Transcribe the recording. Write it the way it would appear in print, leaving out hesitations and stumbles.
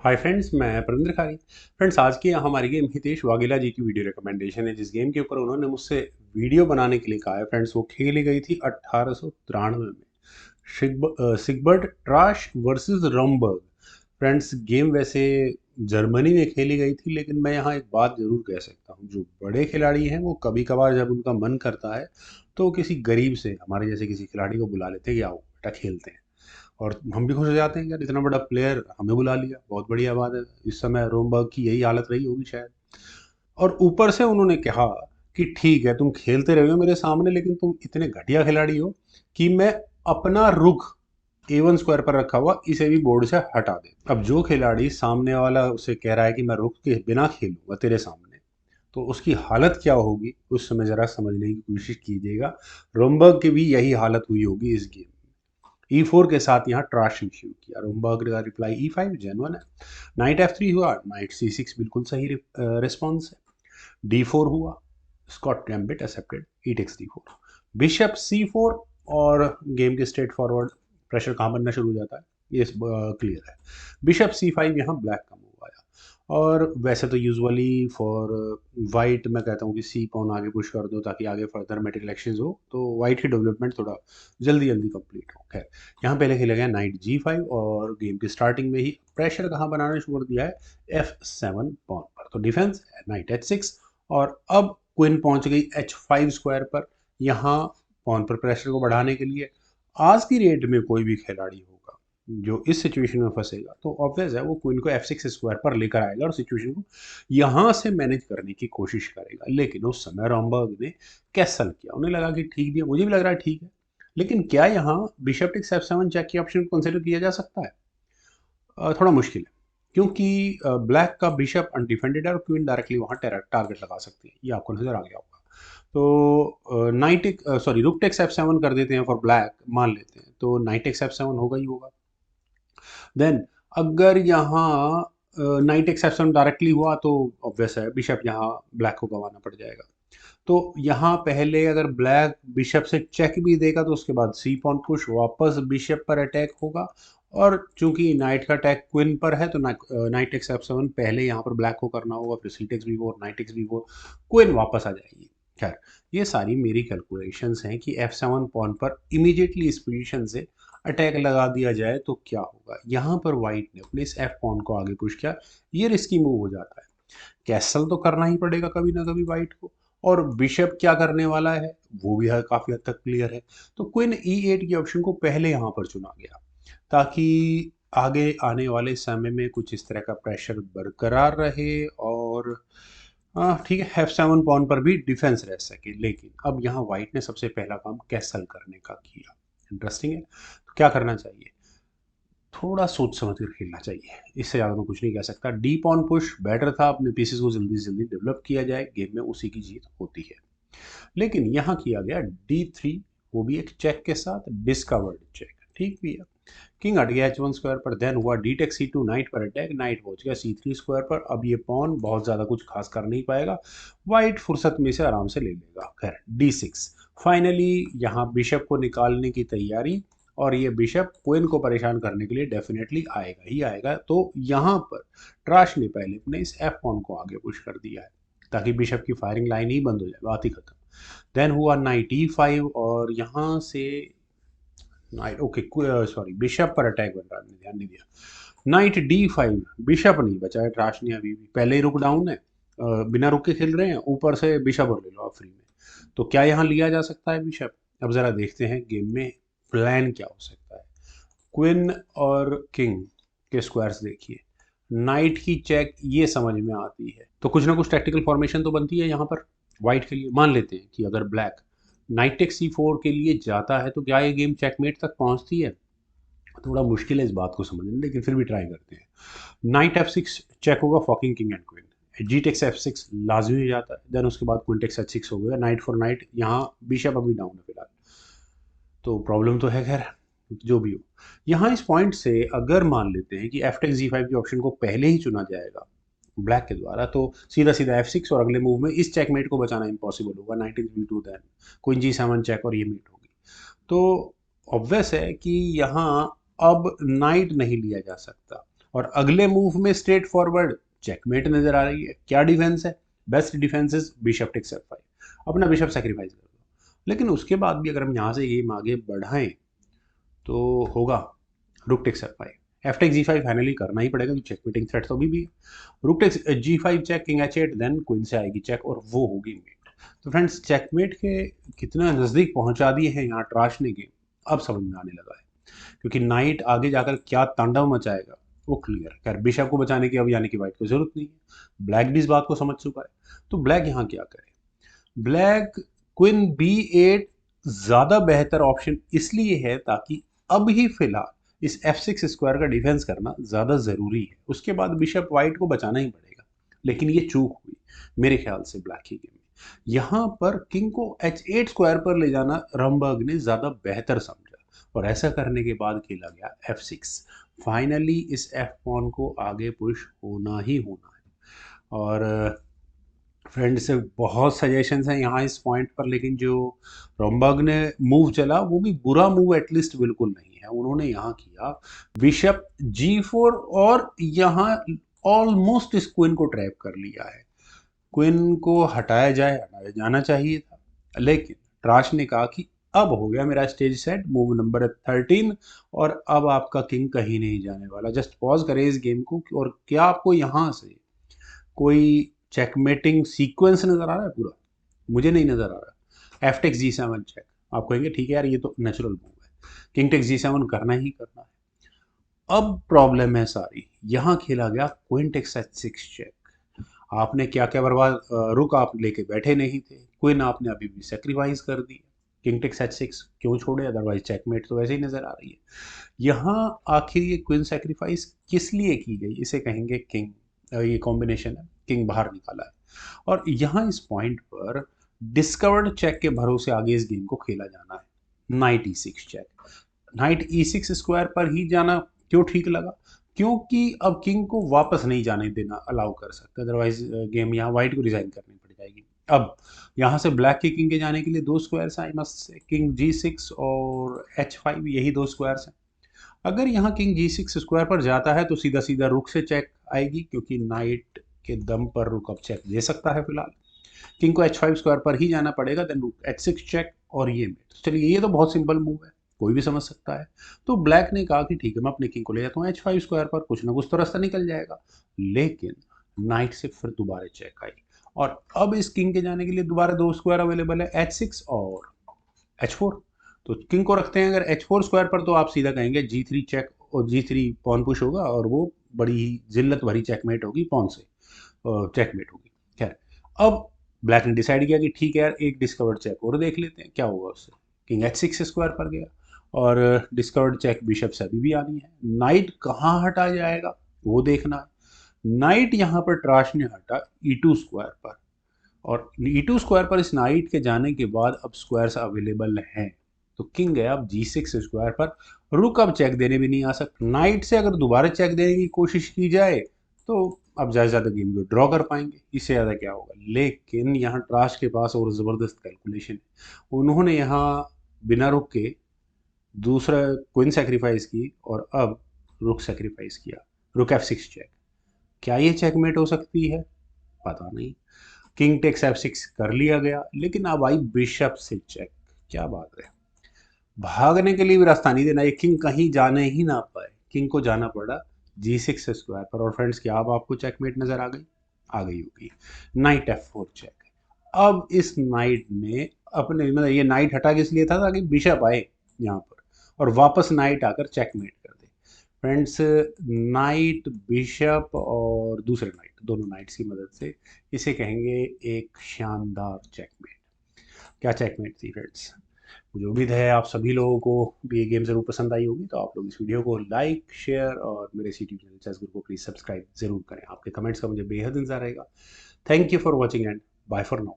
Hi friends, मैं प्रविंद्र खारी। Friends, आज की हमारी गेम हितेश वाघेला जी की वीडियो रिकमेंडेशन है। जिस गेम के ऊपर उन्होंने मुझसे वीडियो बनाने के लिए कहा है फ्रेंड्स, वो खेली गई थी 1893 में। सिगबर्ट ट्राश वर्सेस रमबर्ग। फ्रेंड्स, गेम वैसे जर्मनी में खेली गई थी, लेकिन मैं यहाँ एक बात जरूर कह सकता हूँ। जो बड़े खिलाड़ी हैं वो कभी कभार जब उनका मन करता है तो किसी गरीब से, हमारे जैसे किसी खिलाड़ी को बुला लेते हैं कि आओ बेटा खेलते हैं। और हम भी खुश हो जाते हैं कि यार इतना बड़ा प्लेयर हमें बुला लिया, बहुत बढ़िया बात है। इस समय रोमबर्ग की यही हालत रही होगी शायद। और ऊपर से उन्होंने कहा कि ठीक है, तुम खेलते रहे हो मेरे सामने, लेकिन तुम इतने घटिया खिलाड़ी हो कि मैं अपना रुख A1 स्क्वायर पर रखा हुआ इसे भी बोर्ड से हटा दे। अब जो खिलाड़ी सामने वाला उसे कह रहा है कि मैं रुख के बिना खेलूंगा तेरे सामने, तो उसकी हालत क्या होगी उस समय जरा समझने की कोशिश कीजिएगा। रोमबर्ग की भी यही हालत हुई होगी इस गेम में। E4 के साथ यहाँ ट्राशिंग शुरू किया। रोमबर्ग का रिप्लाई E5 जेन्युइन है। नाइट F3 हुआ, नाइट C6 बिल्कुल सही रिस्पॉन्स है। D4 हुआ, Scotch gambit accepted, E takes D4। Bishop C4 और गेम के स्ट्रेट फॉरवर्ड प्रेशर कहाँ बनना शुरू हो जाता है, ये क्लियर है। बिशप C5 यहाँ ब्लैक का मूव आया। और वैसे तो यूजुअली फॉर वाइट मैं कहता हूँ कि सी पॉन आगे पुश कर दो ताकि आगे फर्दर मेटिक इलेक्शन हो, तो वाइट की डेवलपमेंट थोड़ा जल्दी जल्दी कंप्लीट हो। खैर, यहाँ पहले खेला गया नाइट G5 और गेम की स्टार्टिंग में ही प्रेशर कहाँ बनाना शुरू कर दिया है, F7 पॉन पर। तो डिफेंस नाइट H6 और अब क्वीन पहुंच गई H5 स्क्वायर पर। यहाँ पॉन पर प्रेशर को बढ़ाने के लिए आज की रेट में कोई भी खिलाड़ी होगा जो इस सिचुएशन में फंसेगा तो ऑब्वियस है वो क्वीन को F6 स्क्वायर पर लेकर आएगा और सिचुएशन को यहाँ से मैनेज करने की कोशिश करेगा। लेकिन उस समय रॉमबर्ग ने कैसल किया, उन्हें लगा कि ठीक भी है, मुझे भी लग रहा है ठीक है, लेकिन क्या यहाँ बिशप टेक्स F7 चेक की ऑप्शन को कंसिडर किया जा सकता है? थोड़ा मुश्किल है, क्योंकि ब्लैक का बिशप अनडिफेंडेड है और क्वीन डायरेक्टली वहाँ टारगेट लगा सकती है। ये आपको नजर आ गया होगा। तो night sorry rook takes F7 कर देते हैं फॉर ब्लैक, मान लेते हैं, तो नाइट टेक्स F7 होगा ही होगा। देन अगर यहाँ नाइट टेक्स F7 डायरेक्टली हुआ तो ऑब्वियस है बिशप यहाँ ब्लैक को गंवाना पड़ जाएगा। तो यहाँ पहले अगर ब्लैक बिशप से चेक भी देगा तो उसके बाद सी पॉन पुश वापस बिशप पर अटैक होगा। और चूंकि नाइट का अटैक क्वीन पर है तो नाइट टेक्स F7 पहले यहाँ पर ब्लैक को करना होगा, फिर C takes B4, knight takes B4, queen वापस आ जाएगी। खैर, ये सारी मेरी कैलकुलेशंस हैं कि F7 पॉन पर इमीडिएटली इस पोजीशन से अटैक लगा दिया जाए तो क्या होगा। यहाँ पर व्हाइट ने अपने इस F पॉन को आगे पुश किया, ये रिस्की मूव हो जाता है। कैसल तो करना ही पड़ेगा कभी ना कभी वाइट को। और बिशप क्या करने वाला है वो भी है काफी हद तक क्लियर है। तो क्वीन E8 की ऑप्शन को पहले यहाँ पर चुना गया ताकि आगे आने वाले समय में कुछ इस तरह का प्रेशर बरकरार रहे और ठीक है F7 पॉन पर भी डिफेंस रह सके। लेकिन अब यहाँ व्हाइट ने सबसे पहला काम कैसल करने का किया। इंटरेस्टिंग है। तो क्या करना चाहिए, थोड़ा सोच समझ कर खेलना चाहिए, इससे ज़्यादा मैं कुछ नहीं कह सकता। डी पॉन पुश बेटर था, अपने पीसेस को जल्दी से जल्दी डेवलप किया जाए, गेम में उसी की जीत होती है। लेकिन यहाँ किया गया D3, वो भी एक चेक के साथ, डिस्कवर्ड चेक, ठीक भी है। किंग हट गया H1 स्क्वायर पर, देन हुआ D टेक C2, नाइट पर अटैक, नाइट पहुंच गया C3 स्क्वायर पर। अब ये पॉन बहुत ज़्यादा कुछ खास कर नहीं पाएगा, वाइट फुर्सत में से आराम से ले लेगा। खैर D6, फाइनली यहाँ बिशप को निकालने की तैयारी, और ये बिशप क्वीन को परेशान करने के लिए डेफिनेटली आएगा ही आएगा। तो यहाँ पर ट्राश ने पहले अपने इस F पॉन को आगे पुश कर दिया है ताकि बिशप की फायरिंग लाइन ही बंद हो जाए, बात ही खत्म। देन हुआ नाइट E5 और यहाँ से नाइट, ओके सॉरी, बिशप पर अटैक बन रहा है, ध्यान नहीं दिया। नाइट D5, बिशप नहीं बचा है ट्राश ने, अभी भी पहले ही रुक डाउन है, बिना रुक के खेल रहे हैं, ऊपर से बिशप और ले लो आप फ्री में। तो क्या यहाँ लिया जा सकता है बिशप? अब जरा देखते हैं गेम में प्लान क्या हो सकता है। क्वीन और किंग के स्क्वायर्स देखिए, नाइट की चेक ये समझ में आती है, तो कुछ ना कुछ टैक्टिकल फॉर्मेशन तो बनती है यहाँ पर वाइट के लिए। मान लेते हैं कि अगर ब्लैक नाइट टेक C4 के लिए जाता है तो क्या ये गेम चेकमेट तक पहुंचती है? थोड़ा मुश्किल है इस बात को समझना, लेकिन फिर भी ट्राई करते हैं। नाइट F6 चेक होगा, forking king and queen. G takes F6 लाजमी हो जाता है, देन उसके बाद क्वीन टेक्स H6 हो गया, नाइट फॉर नाइट। यहाँ बिशप अभी डाउन है फिलहाल, तो प्रॉब्लम तो है। खैर, जो भी हो, यहाँ इस पॉइंट से अगर मान लेते हैं कि F टेक G5 की ऑप्शन को पहले ही चुना जाएगा ब्लैक के द्वारा, तो सीधा सीधा F6 और अगले मूव में इस चेकमेट को बचाना इम्पॉसिबल होगा। Knight is B2, then queen G7 check और ये मीट होगी। तो ऑब्वियस है कि यहाँ अब नाइट नहीं लिया जा सकता। और अगले मूव में स्ट्रेट फॉरवर्ड चेकमेट नजर आ रही है। क्या डिफेंस है? Best defence is bishop takes f5, अपना बिशप सेक्रीफाइस कर दो। लेकिन उसके बाद भी अगर हम यहाँ से गेम आगे बढ़ाएं तो होगा rook takes f5, F takes g5 finally करना ही पड़ेगा, तो चेकमेटिंग थ्रेट तो अभी भी है। Rook takes g5 check, king h8, then queen से आएगी चेक और वो होगी मेट। तो फ्रेंड्स चेकमेट के कितना नज़दीक पहुंचा दिए हैं यहाँ ट्राश ने गेम, अब समझ में आने लगा है, क्योंकि नाइट आगे जाकर क्या तांडव मचाएगा वो क्लियर है। खैर बिशप को बचाने की अब यानी कि वाइट को जरूरत नहीं है, ब्लैक भी इस बात को समझ चुका है। तो ब्लैक यहाँ क्या करे? ब्लैक क्वीन b8 ज्यादा बेहतर ऑप्शन इसलिए है ताकि अब ही फिलहाल इस f6 स्क्वायर का डिफेंस करना ज्यादा जरूरी है, उसके बाद बिशप वाइट को बचाना ही पड़ेगा। लेकिन ये चूक हुई मेरे ख्याल से ब्लैक की गेम में। यहाँ पर किंग को h8 स्क्वायर पर ले जाना रमबर्ग ने ज्यादा बेहतर समझा और ऐसा करने के बाद खेला गया f6। फाइनली इस f पॉन को आगे पुश होना ही होना है। और फ्रेंड से बहुत सजेशंस हैं यहाँ इस पॉइंट पर, लेकिन जो रोमबर्ग ने मूव चला वो भी बुरा मूव एटलीस्ट बिल्कुल नहीं है। उन्होंने यहाँ किया बिशप g4 और यहाँ ऑलमोस्ट इस क्वीन को ट्रैप कर लिया है। क्वीन को हटाया जाना चाहिए था, लेकिन ट्राश ने कहा कि अब हो गया मेरा स्टेज सेट, मूव नंबर 13 और अब आपका किंग कहीं नहीं जाने वाला। जस्ट पॉज करें इस गेम को। और क्या आपको यहाँ से कोई चेकमेटिंग सीक्वेंस नजर आ रहा है? पूरा मुझे नहीं नजर आ रहा। एफ टेक्स g7 चेक, आप कहेंगे ठीक है यार ये तो नेचुरल मूव है, किंग टेक्स g7 करना ही करना है। अब प्रॉब्लम है सारी, यहाँ खेला गया क्वीन टेक्स h6 चेक। आपने क्या क्या बर्बाद, रुक आप लेके बैठे नहीं थे, क्वीन आपने अभी भी सेक्रीफाइस कर दी। किंग टेक्स h6 क्यों छोड़े? अदरवाइज चेकमेट तो वैसे ही नजर आ रही है। यहाँ आखिर ये क्वीन सेक्रीफाइस किस लिए की गई? इसे कहेंगे किंग, ये कॉम्बिनेशन है, किंग बाहर निकाला है। और यहाँ इस पॉइंट पर डिस्कवर्ड चेक के भरोसे आगे इस गेम को खेला जाना है। Night e6 check, night e6 square पर ही जाना क्यों ठीक लगा? क्योंकि अब किंग को वापस नहीं जाने देना अलाउ कर सकते, अदरवाइज गेम यहाँ वाइट को रिजाइन करनी पड़ जाएगी। अब यहाँ से ब्लैक के किंग के जाने के लिए दो squares I must say, king g6 और h5, यही दो स्क्वायर्स हैं। अगर यहाँ किंग g6 स्क्वायर पर जाता है तो सीधा सीधा रुक से चेक आएगी, क्योंकि नाइट के दम पर रुक अब चेक दे सकता है फिलहाल। किंग को h5 स्क्वायर पर ही जाना पड़ेगा, देन रुक h6 चेक और ये मेट। चलिए ये तो बहुत सिंपल मूव है, कोई भी समझ सकता है। तो ब्लैक ने कहा कि ठीक है मैं अपने किंग को ले जाता हूँ h5 स्क्वायर पर, कुछ ना कुछ तो रास्ता निकल जाएगा। लेकिन नाइट से फिर दोबारा चेक आई और अब इस किंग के जाने के लिए दोबारा दो स्क्वायर अवेलेबल है, h6 और h4। तो किंग को रखते हैं अगर h4 स्क्वायर पर, तो आप सीधा कहेंगे g3 चेक और g3 पॉन पुश होगा और वो बड़ी ही जिल्लत भरी चेकमेट होगी, पॉन से चेकमेट होगी। खैर अब ब्लैक ने डिसाइड किया कि ठीक है यार एक डिस्कवर्ड चेक और देख लेते हैं क्या होगा उससे। किंग h6 स्क्वायर पर गया और डिस्कवर्ड चेक बिशप से अभी भी आनी है। नाइट कहाँ हटा जाएगा वो देखना है। नाइट यहाँ पर ट्राश ने हटा e2 स्क्वायर पर, और e2 स्क्वायर पर इस नाइट के जाने के बाद अब स्क्वायर्स अवेलेबल हैं। तो किंग गया अब g6 स्क्वायर पर, रुक अब चेक देने भी नहीं आ सकता। नाइट से अगर दोबारा चेक देने की कोशिश की जाए तो अब ज़्यादा से ज़्यादा गेम को ड्रॉ कर पाएंगे, इससे ज़्यादा क्या होगा। लेकिन यहाँ ट्राश के पास और ज़बरदस्त कैलकुलेशन है। उन्होंने यहाँ बिना रुक के दूसरा क्वीन सेक्रीफाइस की और अब रुक सेक्रीफाइस किया, रुक f6 चेक। क्या ये चेकमेट हो सकती है? पता नहीं। किंग टेक्स f6 कर लिया गया, लेकिन अब आई बिशप से चेक। क्या बात है, भागने के लिए भी रास्ता नहीं देना, ये किंग कहीं जाने ही ना पाए। किंग को जाना पड़ा g6 स्क्वायर पर। और फ्रेंड्स क्या अब आपको चेकमेट नजर आ गई? आ गई होगी। Knight f4 check. अब इस नाइट ने अपने, मतलब ये नाइट हटा के इसलिए था ताकि बिशप आए यहाँ पर और वापस नाइट आकर चेकमेट कर दे। फ्रेंड्स नाइट बिशप और दूसरे नाइट, दोनों नाइट्स की मदद से इसे कहेंगे एक शानदार चेकमेट। क्या चेकमेट थी फ्रेंड्स। मुझे उम्मीद है आप सभी लोगों को भी ये गेम ज़रूर पसंद आई होगी। तो आप लोग इस वीडियो को लाइक, शेयर और मेरे यूट्यूब चैनल चेस गुरु को प्लीज़ सब्सक्राइब ज़रूर करें। आपके कमेंट्स का मुझे बेहद इंतजार रहेगा। Thank you for watching and bye for now.